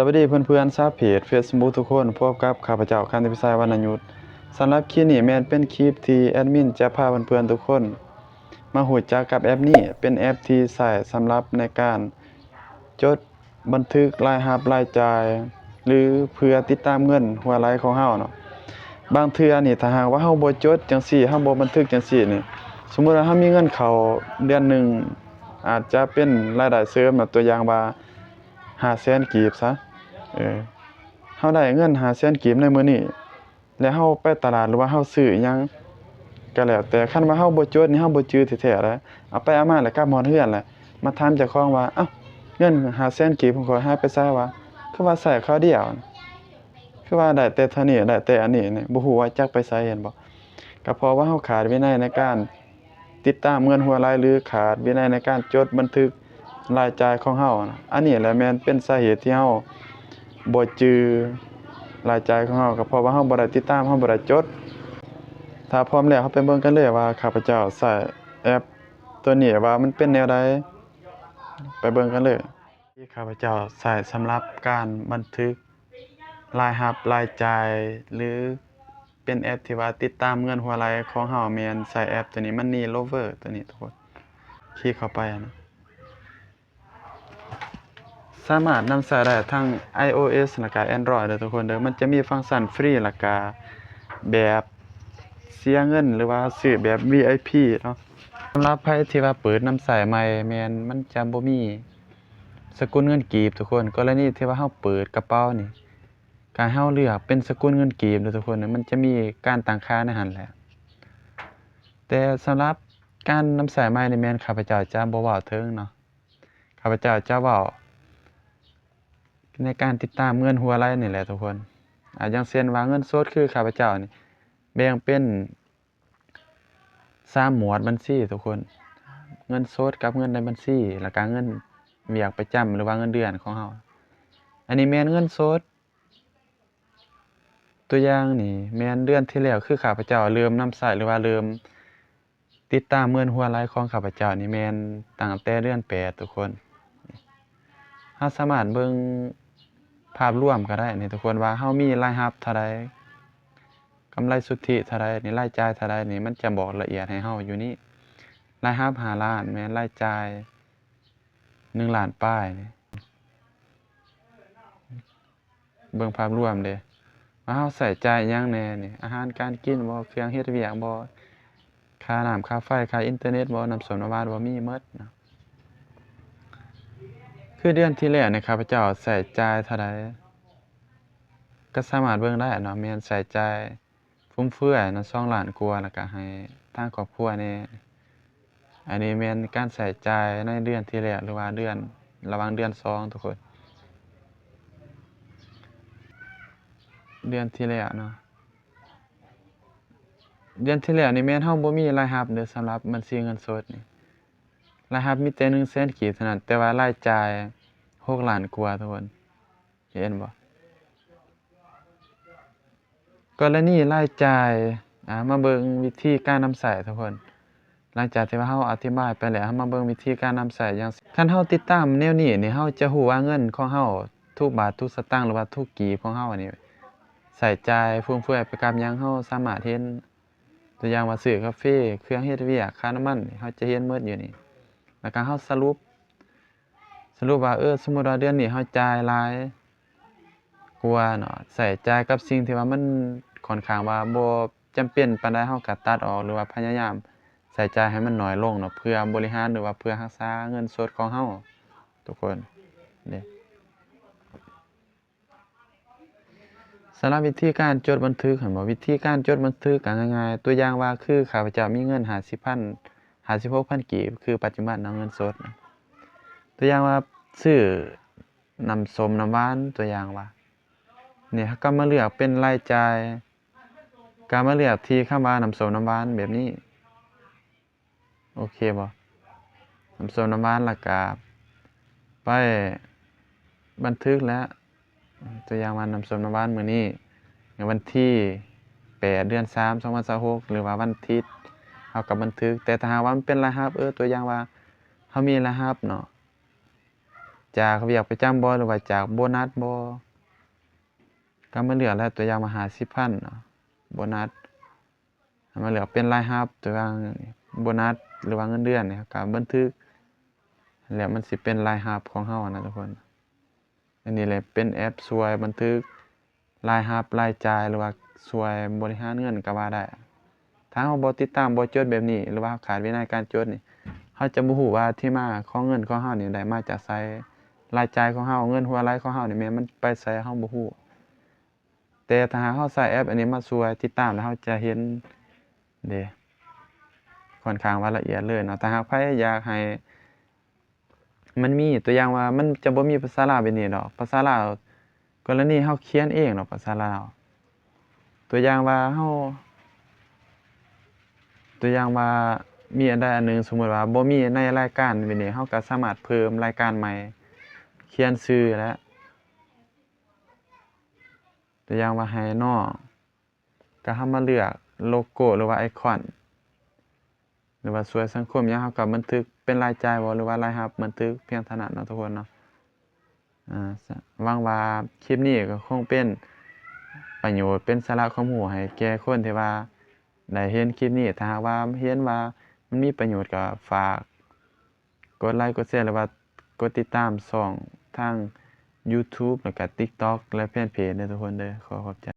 วัสดีเพื่อนๆชาวเพจ Facebook ทุกคนพบกับข้าพเจ้าคันธิพิชัยวรรณยุทธสำหรับคลิปนี้แม่นเป็นคลิปที่แอดมินจะพาเพื่อนๆทุกคนมารู้จักกับแอปนี้เป็นแอปที่ใช้สำหรับในการจดบันทึกรายรับรายจ่ายหรือเพื่อติดตามเงินหัวไหลของเราเนาะบางเทื่อนี่ถ้าหากว่าเราบ่จดจังซี่เราบ่บันทึกจังซี่นี่สมมุติว่าเรามีเงินเข้าเดือนหนึ่งอาจจะเป็นรายได้เสริมตัวอย่างว่า500,000กีบซะเฮาได้เงิน500,000กีบในมื้อนี้แล้วเฮาไปตลาดหรือว่าเฮาซื้ออิหยังก็แล้วแต่คันว่าเฮาบ่จดนี่เฮาบ่จื้อแท้ๆแล้วเอาไปเอามาแล้วกลับฮอดเรือนแหละมาถามเจ้าของว่าอ้าวเงิน500,000กีบของข้อยหายไปไสวะคือว่าใช้คราวเดียวคือว่าได้แต่เท่านี้ได้แต่อันนี้นี่บ่ฮู้ว่าจักไปไสเห็นบ่ก็เพราะว่าเฮาขาดวินัยในการติดตามเงินหัวไหลหรือขาดวินัยในการจดบันทึกรายจ่ายของเฮานะอันนี้แหละแม่นเป็นสาเหตุที่เฮาบ่จื้อรายจ่ายของเฮาก็เพราะว่าเฮาบ่ได้ติดตามเฮาบ่ได้จดถ้าพร้อมแล้วเราไปเบิ่งกันเลยว่าข้าพเจ้าใช้แอปตัวนี้ว่ามันเป็นแนวใดไปเบิ่งกันเลยที่ข้าพเจ้าใช้สำหรับการบันทึกรายรับรายจ่ายหรือเป็นแอปที่ว่าติดตามเงินหัวไหลของเฮาแม่นใช้แอปตัวนี้ Money Lover ตัวนี้ทุกคนคลิกเข้าไปนะสามารถนำใช้ได้ทั้ง iOS แล้วก็ Android เด้อทุกคนเด้อมันจะมีฟังก์ชันฟรีแล้วก็แบบเสียเงินหรือว่าซื้อแบบ VIP เนาะสำหรับไผที่ว่าเปิดนำใช้ใหม่แม่นมันจะบ่มีสกุลเงินกีบทุกคนกรณีที่ว่าเราเปิดกระเป๋านี่การเราเลือกเป็นสกุลเงินกีบเด้อทุกคนมันจะมีการตั้งค่าในหันแหละแต่สำหรับการนำใช้ใหม่นี่แม่นข้าพเจ้าจะบ่เว้าถึงเนาะข้าพเจ้าจะเว้าในการติดตามเงินหัวไหลนี่แหละทุกคนอย่างเช่นว่าเงินสดคือข้าพเจ้านี่แบ่งเป็น3หมวดบัญชีทุกคนเงินสดกับเงินในบัญชีแล้วก็เงินเวียกประจำหรือว่าเงินเดือนของเราอันนี้แม่นเงินสดตัวอย่างนี่แม่นเดือนที่แล้วคือข้าพเจ้าเริ่มนำใช้หรือว่าเริ่มติดตามเงินหัวไหลของข้าพเจ้านี่แม่นตั้งแต่เดือน8ทุกคนเราสามารถเบิ่งภาพรวมก็ได้นี่ทุกคนว่าเรามีรายรับเท่าใดกำไรสุทธิเท่าใดนี่รายจ่ายเท่าใดนี่มันจะบอกละเอียดให้เราอยู่นี่รายรับ5ล้านแม่นรายจ่าย1ล้านปลายนี่เบิ่งภาพรวมเด้ว่าเราใช้จ่ายอิหยังแหน่นี่อาหารการกินบ่เครื่องเฮ็ดเวียกบ่ค่าน้ำค่าไฟค่าอินเทอร์เน็ตบ่น้ำส้มน้ำหวานบ่มีหมดเนาะคือเดือนที่แล้วนี่ข้าพเจ้าใช้จ่ายเท่าใดก็สามารถเบิ่งได้เนาะแม่นใช้จ่ายฟุ่มเฟือยเนาะ2ล้านกว่าแล้วก็ให้ทางครอบครัวแหน่อันนี้แม่นการใช้จ่ายในเดือนที่แล้วหรือว่าเดือนระหว่างเดือน2ทุกคนเดือนที่แล้วเนาะเดือนที่แล้วนี่แม่นเราบ่มีรายรับเด้อสำหรับบัญชีเงินสดนี่รายรับมีแต่100,000กีบเท่านั้นแต่ว่ารายจ่าย6ล้านกว่าทุกคนเห็นบ่กรณีรายจ่ายมาเบิ่งวิธีการนำใช้ทุกคนหลังจากที่ว่าเราอธิบายไปแล้วเรามาเบิ่งวิธีการนำใช้อย่างคันเราติดตามแนวนี้นี่เราจะรู้ว่าเงินของเราทุกบาททุกสตางค์หรือว่าทุกกีบของเรานี่ใช้จ่ายฟุ่มเฟือยไปกับหยังเราสามารถเห็นตัวอย่างว่าซื้อกาแฟเครื่องเฮ็ดเวียกค่าน้ำมันเราจะเห็นหมดอยู่นี่แล้วก็เราสรุปว่าสมมุติว่าเดือนนี้เราจ่ายหลายกว่าเนาะใช้จ่ายกับสิ่งที่ว่ามันค่อนข้างว่าบ่จำเป็นปานใดเราก็ตัดออกหรือว่าพยายามใช้จ่ายให้มันน้อยลงเนาะเพื่อบริหารหรือว่าเพื่อรักษาเงินสดของเราทุกคนนี่สำหรับวิธีการจดบันทึกหั่นบ่วิธีการจดบันทึกก็ง่ายๆตัวอย่างว่าคือข้าพเจ้ามีเงิน56,000กีบคือปัจจุบันเนาะเงินสดตัวอย่างว่าซื้อน้ำส้มน้ำหวานตัวอย่างว่านี่เราก็มาเลือกเป็นรายจ่ายก็มาเลือกที่คำว่าน้ำส้มน้ำหวานแบบนี้โอเคบ่น้ำส้มน้ำหวานแล้วก็ไปบันทึกแล้วตัวอย่างว่าน้ำส้มน้ำหวานมื้อนี้ในวันที่8เดือน3 2026หรือว่าวันอาทิตย์เราก็บันทึกแต่ถ้าหากว่ามันเป็นรายรับตัวอย่างว่าเรามีรายรับเนาะ จากเวียกประจำบ่หรือว่าจากโบนัสบ่ก็มาเลือกแล้วตัวอย่างว่า50,000เนาะโบนัสมาเลือกเป็นรายรับตัวอย่างโบนัสหรือว่าเงินเดือนเนี่ยก็บันทึกแล้วมันสิเป็นรายรับของเรานะทุกคนอันนี้แหละเป็นแอปช่วยบันทึกรายรับรายจ่ายหรือว่าช่วยบริหารเงินก็ว่าได้ถ้าเราบ่ติดตามบ่จดแบบนี้หรือว่าขาดวินัยการจดนี่เราจะบ่ฮู้ว่าที่มาของเงินของเรานี่ได้มาจากไสรายจ่ายของเราเงินหัวไหลของเรานี่แม่นมันไปไสเราบ่ฮู้แต่ถ้าหากเราใช้แอปอันนี้มาช่วยติดตามแล้วเราจะเห็นเด้ค่อนข้างว่าละเอียดเลยเนาะถ้าหากไผอยากให้มันมีตัวอย่างว่ามันจะบ่มีภาษาลาวแบบนี้ดอกภาษาลาวกรณีเราเขียนเองดอกภาษาลาวตัวอย่างว่าเราตัวอย่างว่ามีอันใดอันหนึ่งสมมุติว่าบ่มีในรายการแบบนี้เราก็สามารถเพิ่มรายการใหม่เขียนชื่อและตัวอย่างว่าให้น้องก็เรามาเลือกโลโกหรือว่าไอคอนหรือว่าช่วยสังคมหยังเราก็บันทึกเป็นรายจ่ายบ่หรือว่ารายรับบันทึกเพียงเท่านั้นเนาะทุกคนเนาะหวังว่าคลิปนี้ก็คงเป็นประโยชน์เป็นสาระความรู้ให้แก่คนที่ว่าได้เห็นคลิปนี้ถ้าหากว่าเห็นว่ามันมีประโยชน์ก็ฝากกดไลค์กดแชร์หรือว่ากดติดตามช่องทาง YouTube แล้วก็ TikTok และแฟนเพจเด้อทุกคนเด้อขอขอบใจ